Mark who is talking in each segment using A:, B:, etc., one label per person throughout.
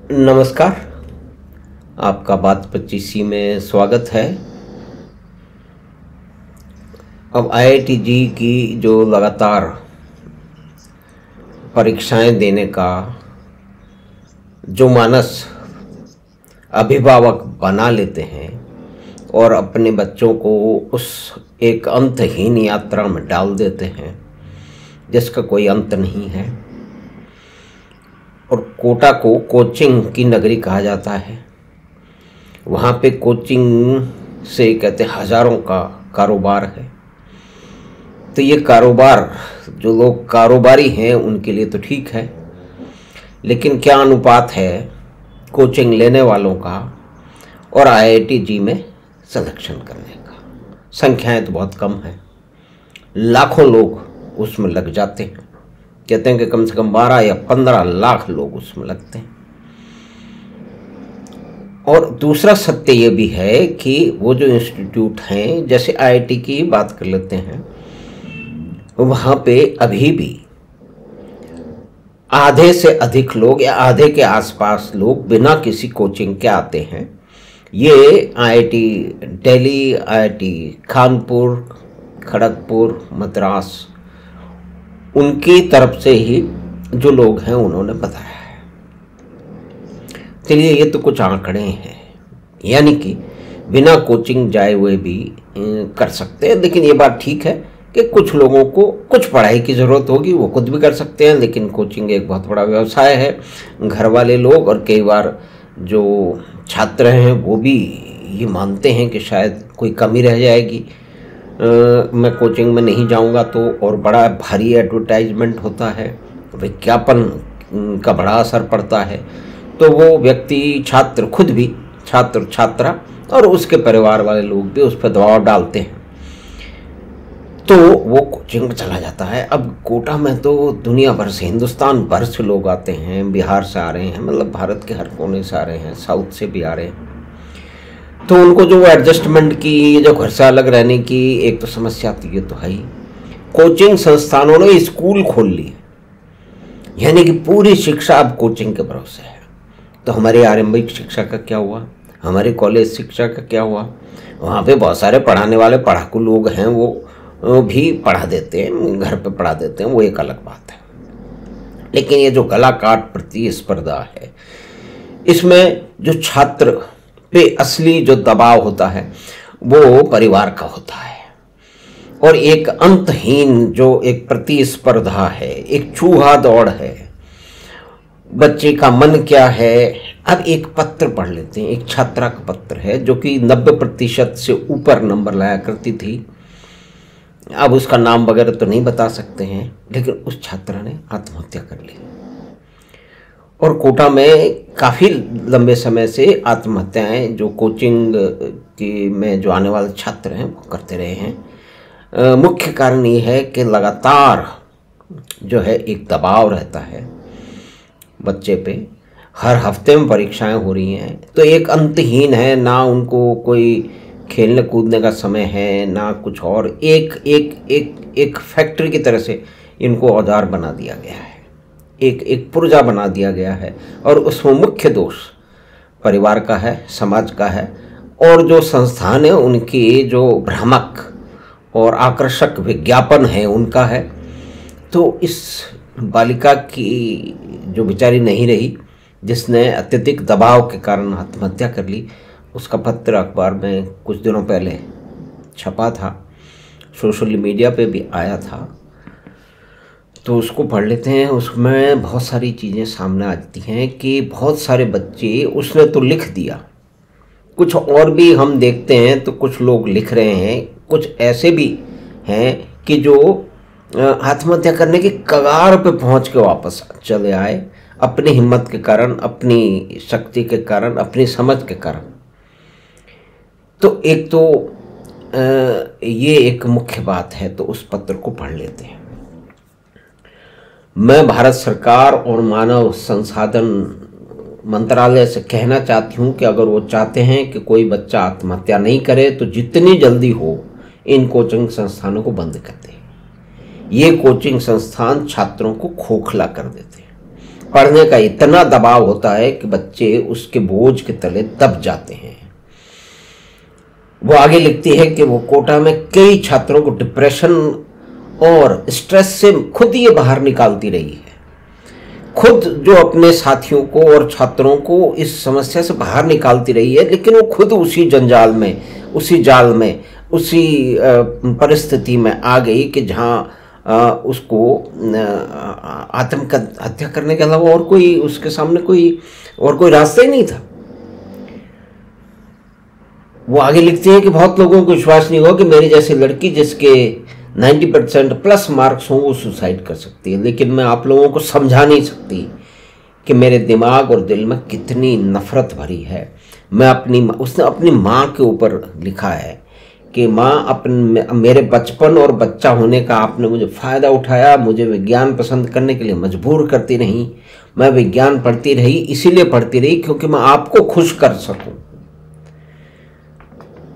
A: नमस्कार। आपका बात 25 में स्वागत है। अब आईआईटी की जो लगातार परीक्षाएं देने का जो मानस अभिभावक बना लेते हैं और अपने बच्चों को उस एक अंतहीन यात्रा में डाल देते हैं जिसका कोई अंत नहीं है। और कोटा को कोचिंग की नगरी कहा जाता है। वहाँ पे कोचिंग से कहते हज़ारों का कारोबार है। तो ये कारोबार, जो लोग कारोबारी हैं उनके लिए तो ठीक है, लेकिन क्या अनुपात है कोचिंग लेने वालों का और आईआईटी में सिलेक्शन करने का? संख्याएं तो बहुत कम हैं। लाखों लोग उसमें लग जाते हैं। कहते हैं कि कम से कम 12 या 15 लाख लोग उसमें लगते हैं। और दूसरा सत्य ये भी है कि वो जो इंस्टीट्यूट हैं, जैसे आईआईटी की बात कर लेते हैं, वहाँ पे अभी भी आधे से अधिक लोग या आधे के आसपास लोग बिना किसी कोचिंग के आते हैं। ये आईआईटी दिल्ली, आईआईटी कानपुर, खड़गपुर, मद्रास, उनकी तरफ से ही जो लोग हैं उन्होंने बताया है। चलिए, ये तो कुछ आंकड़े हैं, यानी कि बिना कोचिंग जाए हुए भी कर सकते हैं। लेकिन ये बात ठीक है कि कुछ लोगों को कुछ पढ़ाई की ज़रूरत होगी, वो खुद भी कर सकते हैं, लेकिन कोचिंग एक बहुत बड़ा व्यवसाय है। घर वाले लोग और कई बार जो छात्र हैं वो भी ये मानते हैं कि शायद कोई कमी रह जाएगी, मैं कोचिंग में नहीं जाऊंगा तो। और बड़ा भारी एडवर्टाइजमेंट होता है, विज्ञापन का बड़ा असर पड़ता है। तो वो व्यक्ति, छात्र खुद भी, छात्र छात्रा और उसके परिवार वाले लोग भी उस पर दबाव डालते हैं, तो वो कोचिंग में चला जाता है। अब कोटा में तो दुनिया भर से, हिंदुस्तान भर से लोग आते हैं। बिहार से आ रहे हैं, मतलब भारत के हर कोने से आ रहे हैं, साउथ से भी आ रहे हैं। तो उनको जो एडजस्टमेंट की, जो घर से अलग रहने की एक तो समस्या आती है, तो है ही। कोचिंग संस्थानों ने स्कूल खोल लिए, यानी कि पूरी शिक्षा अब कोचिंग के भरोसे है। तो हमारी आरंभिक शिक्षा का क्या हुआ? हमारी कॉलेज शिक्षा का क्या हुआ? वहाँ पे बहुत सारे पढ़ाने वाले पढ़ाकू लोग हैं, वो भी पढ़ा देते हैं, घर पे पढ़ा देते हैं, वो एक अलग बात है। लेकिन ये जो गला काट प्रतिस्पर्धा है, इसमें जो छात्र पे असली जो दबाव होता है वो परिवार का होता है। और एक अंतहीन जो एक प्रतिस्पर्धा है, एक चूहा दौड़ है। बच्चे का मन क्या है? अब एक पत्र पढ़ लेते हैं, एक छात्रा का पत्र है जो कि 90% से ऊपर नंबर लाया करती थी। अब उसका नाम वगैरह तो नहीं बता सकते हैं, लेकिन उस छात्रा ने आत्महत्या कर ली। और कोटा में काफ़ी लंबे समय से आत्महत्याएं जो कोचिंग की में जो आने वाले छात्र हैं वो करते रहे हैं। मुख्य कारण ये है कि लगातार जो है एक दबाव रहता है बच्चे पे। हर हफ्ते में परीक्षाएं हो रही हैं, तो एक अंतहीन है, ना उनको कोई खेलने कूदने का समय है, ना कुछ और। एक फैक्ट्री की तरह से इनको औजार बना दिया गया है, एक पुर्जा बना दिया गया है। और उसमें मुख्य दोष परिवार का है, समाज का है, और जो संस्थान है उनकी जो भ्रामक और आकर्षक विज्ञापन है उनका है। तो इस बालिका की जो बेचारी नहीं रही, जिसने अत्यधिक दबाव के कारण आत्महत्या कर ली, उसका पत्र अखबार में कुछ दिनों पहले छपा था, सोशल मीडिया पे भी आया था। तो उसको पढ़ लेते हैं। उसमें बहुत सारी चीज़ें सामने आती हैं कि बहुत सारे बच्चे, उसने तो लिख दिया, कुछ और भी हम देखते हैं तो कुछ लोग लिख रहे हैं, कुछ ऐसे भी हैं कि जो आत्महत्या करने की कगार पे पहुंच के वापस चले आए, अपनी हिम्मत के कारण, अपनी शक्ति के कारण, अपनी समझ के कारण। तो एक तो ये एक मुख्य बात है। तो उस पत्र को पढ़ लेते हैं। मैं भारत सरकार और मानव संसाधन मंत्रालय से कहना चाहती हूँ कि अगर वो चाहते हैं कि कोई बच्चा आत्महत्या नहीं करे तो जितनी जल्दी हो इन कोचिंग संस्थानों को बंद कर दें। ये कोचिंग संस्थान छात्रों को खोखला कर देते हैं। पढ़ने का इतना दबाव होता है कि बच्चे उसके बोझ के तले दब जाते हैं। वो आगे लिखती है कि वो कोटा में कई छात्रों को डिप्रेशन और स्ट्रेस से खुद ये बाहर निकालती रही है, खुद जो अपने साथियों को और छात्रों को इस समस्या से बाहर निकालती रही है, लेकिन वो खुद उसी जंजाल में, उसी जाल में, उसी परिस्थिति में आ गई कि जहाँ उसको आत्महत्या करने के अलावा और कोई उसके सामने कोई रास्ता ही नहीं था। वो आगे लिखती है कि बहुत लोगों को विश्वास नहीं हुआ कि मेरी जैसी लड़की जिसके 90% प्लस मार्क्स हों वो सुसाइड कर सकती है, लेकिन मैं आप लोगों को समझा नहीं सकती कि मेरे दिमाग और दिल में कितनी नफरत भरी है। उसने अपनी माँ के ऊपर लिखा है कि माँ, मेरे बचपन और बच्चा होने का आपने मुझे फ़ायदा उठाया, मुझे विज्ञान पसंद करने के लिए मजबूर करती रही, मैं विज्ञान पढ़ती रही, इसीलिए पढ़ती रही क्योंकि मैं आपको खुश कर सकूं।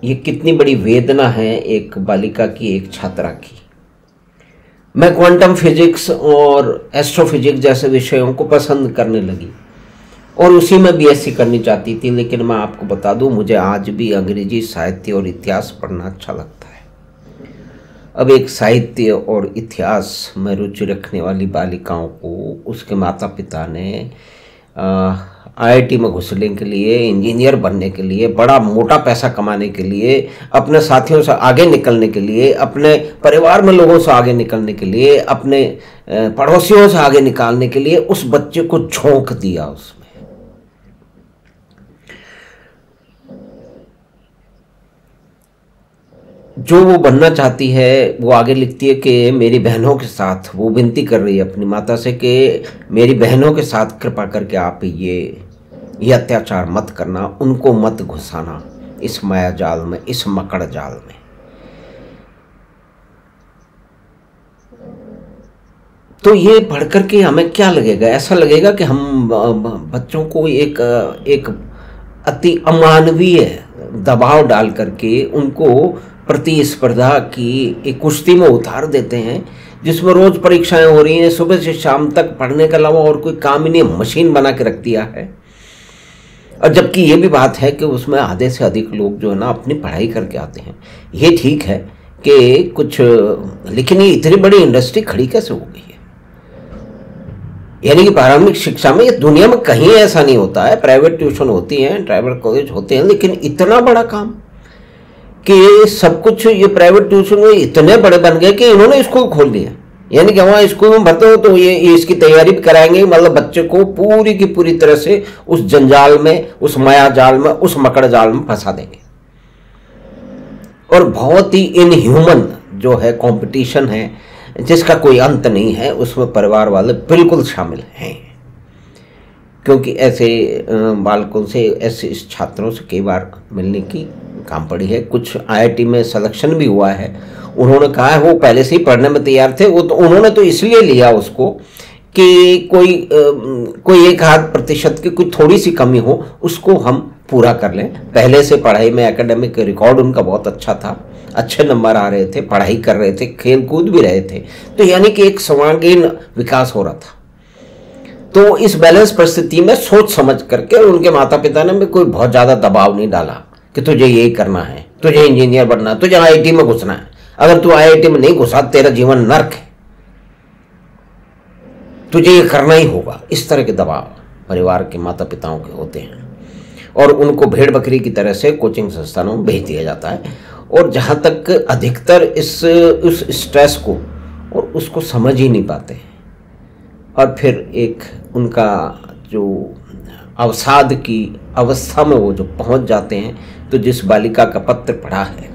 A: ये कितनी बड़ी वेदना है एक बालिका की, एक छात्रा की। मैं क्वांटम फिजिक्स और एस्ट्रोफिजिक्स जैसे विषयों को पसंद करने लगी और उसी में बीएससी करनी चाहती थी, लेकिन मैं आपको बता दूं मुझे आज भी अंग्रेजी साहित्य और इतिहास पढ़ना अच्छा लगता है। अब एक साहित्य और इतिहास में रुचि रखने वाली बालिकाओं को उसके माता पिता ने आईआईटी में घुसने के लिए, इंजीनियर बनने के लिए, बड़ा मोटा पैसा कमाने के लिए, अपने साथियों से आगे निकलने के लिए, अपने परिवार में लोगों से आगे निकलने के लिए, अपने पड़ोसियों से आगे निकालने के लिए उस बच्चे को झोंक दिया उसमें। जो वो बनना चाहती है, वो आगे लिखती है कि मेरी बहनों के साथ, वो विनती कर रही है अपनी माता से कि मेरी बहनों के साथ कृपा करके आप ये अत्याचार मत करना, उनको मत घुसाना इस माया जाल में, इस मकड़ जाल में। तो ये पढ़ करके हमें क्या लगेगा? ऐसा लगेगा कि हम बच्चों को एक अति अमानवीय दबाव डाल करके उनको प्रतिस्पर्धा की एक कुश्ती में उतार देते हैं, जिसमें रोज परीक्षाएं हो रही हैं, सुबह से शाम तक पढ़ने के अलावा और कोई काम ही नहीं, मशीन बना के रख दिया है। और जबकि ये भी बात है कि उसमें आधे से अधिक लोग जो है ना अपनी पढ़ाई करके आते हैं। ये ठीक है कि कुछ, लेकिन ये इतनी बड़ी इंडस्ट्री खड़ी कैसे हो गई है? यानी कि प्रारंभिक शिक्षा में, ये दुनिया में कहीं ऐसा नहीं होता है। प्राइवेट ट्यूशन होती हैं, प्राइवेट कॉलेज होते हैं, लेकिन इतना बड़ा काम कि सब कुछ ये प्राइवेट ट्यूशन में इतने बड़े बन गए कि इन्होंने स्कूल खोल दिया। यानी कि वहाँ स्कूल में भरते हो तो ये इसकी तैयारी भी कराएंगे, मतलब बच्चे को पूरी की पूरी तरह से उस जंजाल में, उस माया जाल में, उस मकड़ जाल में फंसा देंगे। और बहुत ही इनह्यूमन जो है कंपटीशन है, जिसका कोई अंत नहीं है, उसमें परिवार वाले बिल्कुल शामिल हैं। क्योंकि ऐसे बालकों से, ऐसे छात्रों से कई बार मिलने की काम पड़ी है। कुछ आईआईटी में सिलेक्शन भी हुआ है। उन्होंने कहा है वो पहले से ही पढ़ने में तैयार थे, वो तो उन्होंने तो इसलिए लिया उसको कि कोई 1-8% की कोई थोड़ी सी कमी हो, उसको हम पूरा कर लें। पहले से पढ़ाई में एकेडमिक रिकॉर्ड उनका बहुत अच्छा था, अच्छे नंबर आ रहे थे, पढ़ाई कर रहे थे, खेल कूद भी रहे थे, तो यानी कि एक सर्वांगीण विकास हो रहा था। तो इस बैलेंस परिस्थिति में सोच समझ करके उनके माता पिता ने भी कोई बहुत ज़्यादा दबाव नहीं डाला कि तुझे यही करना है, तुझे इंजीनियर बनना है, तुझे आईआईटी में घुसना है। अगर तू आईआईटी में नहीं घुसा, तेरा जीवन नर्क है, तुझे ये करना ही होगा। इस तरह के दबाव परिवार के माता पिताओं के होते हैं और उनको भेड़ बकरी की तरह से कोचिंग संस्थानों में भेज दिया जाता है। और जहाँ तक अधिकतर उस स्ट्रेस को और उसको समझ ही नहीं पाते हैं, और फिर एक उनका जो अवसाद की अवस्था में वो जो पहुंच जाते हैं। तो जिस बालिका का पत्र पढ़ा है,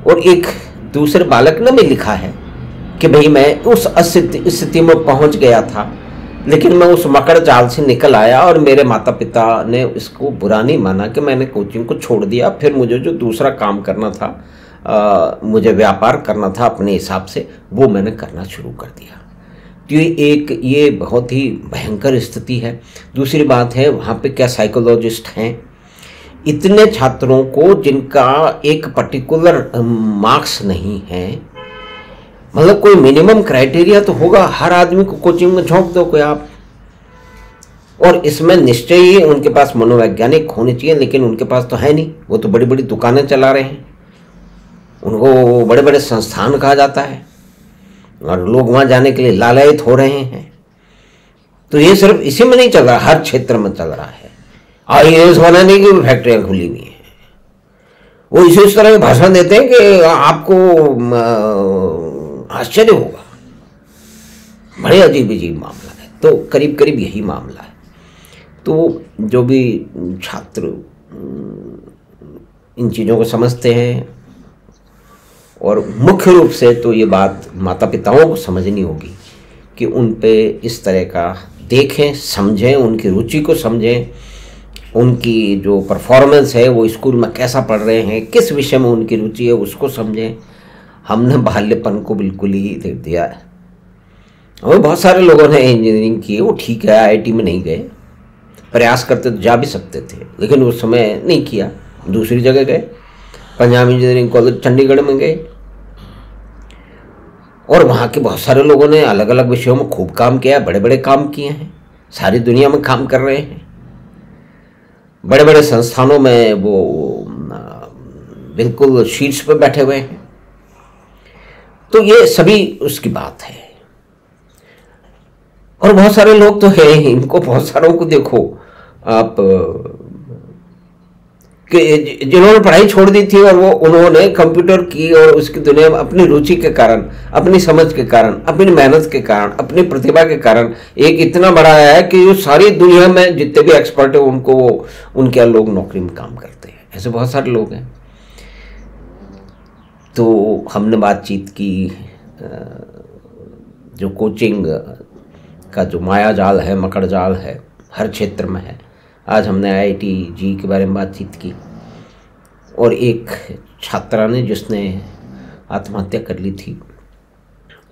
A: और एक दूसरे बालक ने भी लिखा है कि भाई मैं उस स्थिति में पहुंच गया था, लेकिन मैं उस मकड़ जाल से निकल आया और मेरे माता पिता ने इसको बुरा नहीं माना कि मैंने कोचिंग को छोड़ दिया। फिर मुझे जो दूसरा काम करना था, मुझे व्यापार करना था अपने हिसाब से, वो मैंने करना शुरू कर दिया। तो ये बहुत ही भयंकर स्थिति है। दूसरी बात है, वहाँ पे क्या साइकोलॉजिस्ट हैं, इतने छात्रों को जिनका एक पर्टिकुलर मार्क्स नहीं है, मतलब कोई मिनिमम क्राइटेरिया तो होगा, हर आदमी को कोचिंग में झोंक दो कोई आप। और इसमें निश्चय ही उनके पास मनोवैज्ञानिक होने चाहिए, लेकिन उनके पास तो है नहीं। वो तो बड़ी बड़ी दुकानें चला रहे हैं, उनको बड़े बड़े संस्थान कहा जाता है और लोग वहाँ जाने के लिए लालायित हो रहे हैं। तो ये सिर्फ इसी में नहीं चल रहा, हर क्षेत्र में चल रहा है। IAS बनाने की भी फैक्ट्रियाँ खुली हुई हैं। वो इस तरह के भाषण देते हैं कि आपको आश्चर्य होगा। बड़े अजीब अजीब मामला है। तो करीब करीब यही मामला है। तो जो भी छात्र इन चीज़ों को समझते हैं, और मुख्य रूप से तो ये बात माता पिताओं को समझनी होगी कि उन पे इस तरह का देखें, समझें, उनकी रुचि को समझें, उनकी जो परफॉर्मेंस है वो स्कूल में कैसा पढ़ रहे हैं, किस विषय में उनकी रुचि है उसको समझें। हमने बाल्यपन को बिल्कुल ही दे दिया है। और बहुत सारे लोगों ने इंजीनियरिंग की, वो ठीक है, IIT में नहीं गए, प्रयास करते तो जा भी सकते थे, लेकिन उस समय नहीं किया, दूसरी जगह गए, पंजाब इंजीनियरिंग कॉलेज चंडीगढ़ में गए। और वहाँ के बहुत सारे लोगों ने अलग अलग विषयों में खूब काम किया, बड़े बड़े काम किए हैं, सारी दुनिया में काम कर रहे हैं, बड़े बड़े संस्थानों में वो बिल्कुल शीर्ष पर बैठे हुए हैं। तो ये सभी उसकी बात है। और बहुत सारे लोग तो हैं, इनको बहुत सारों को देखो आप कि जिन्होंने पढ़ाई छोड़ दी थी और वो उन्होंने कंप्यूटर की और उसकी दुनिया में अपनी रुचि के कारण, अपनी समझ के कारण, अपनी मेहनत के कारण, अपनी प्रतिभा के कारण एक इतना बड़ा है कि जो सारी दुनिया में जितने भी एक्सपर्ट है उनको वो उनके लोग नौकरी में काम करते हैं। ऐसे बहुत सारे लोग हैं। तो हमने बातचीत की जो कोचिंग का जो माया जाल है, मकड़ जाल है, हर क्षेत्र में है। आज हमने IIT जी के बारे में बातचीत की, और एक छात्रा ने जिसने आत्महत्या कर ली थी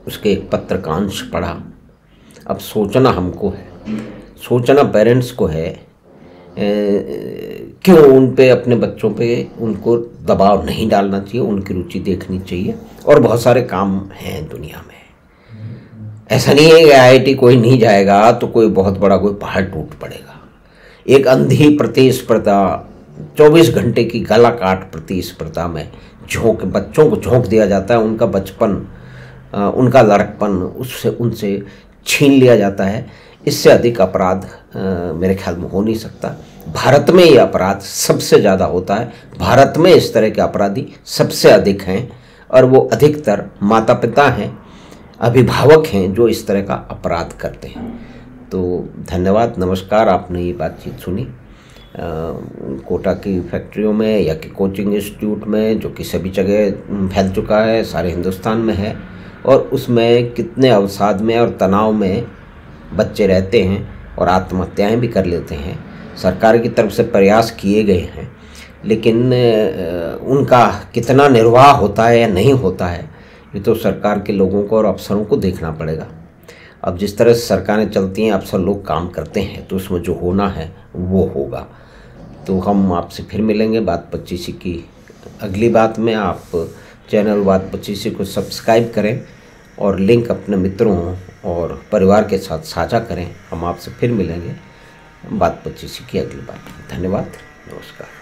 A: उसके एक पत्र का अंश पढ़ा। अब सोचना हमको है, सोचना पेरेंट्स को है, क्यों उन पे, अपने बच्चों पे उनको दबाव नहीं डालना चाहिए, उनकी रुचि देखनी चाहिए। और बहुत सारे काम हैं दुनिया में, ऐसा नहीं है कि IIT कोई नहीं जाएगा तो कोई बहुत बड़ा कोई पहाड़ टूट पड़ेगा। एक अंधी प्रतिस्पर्धा, 24 घंटे की गला काट प्रतिस्पर्धा में बच्चों को झोंक दिया जाता है, उनका बचपन, उनका लड़कपन उनसे छीन लिया जाता है। इससे अधिक अपराध मेरे ख्याल में हो नहीं सकता। भारत में ये अपराध सबसे ज़्यादा होता है, भारत में इस तरह के अपराधी सबसे अधिक हैं, और वो अधिकतर माता पिता हैं, अभिभावक हैं जो इस तरह का अपराध करते हैं। तो धन्यवाद, नमस्कार। आपने ये बातचीत सुनी कोटा की फैक्ट्रियों में या कि कोचिंग इंस्टीट्यूट में, जो कि सभी जगह फैल चुका है, सारे हिंदुस्तान में है, और उसमें कितने अवसाद में और तनाव में बच्चे रहते हैं और आत्महत्याएं भी कर लेते हैं। सरकार की तरफ से प्रयास किए गए हैं, लेकिन उनका कितना निर्वाह होता है या नहीं होता है, ये तो सरकार के लोगों को और अफसरों को देखना पड़ेगा। अब जिस तरह से सरकारें चलती हैं, अफसर लोग काम करते हैं, तो उसमें जो होना है वो होगा। तो हम आपसे फिर मिलेंगे बात 25 की अगली बात में। आप चैनल बात 25 को सब्सक्राइब करें और लिंक अपने मित्रों और परिवार के साथ साझा करें। हम आपसे फिर मिलेंगे बात 25 की अगली बात। धन्यवाद, नमस्कार।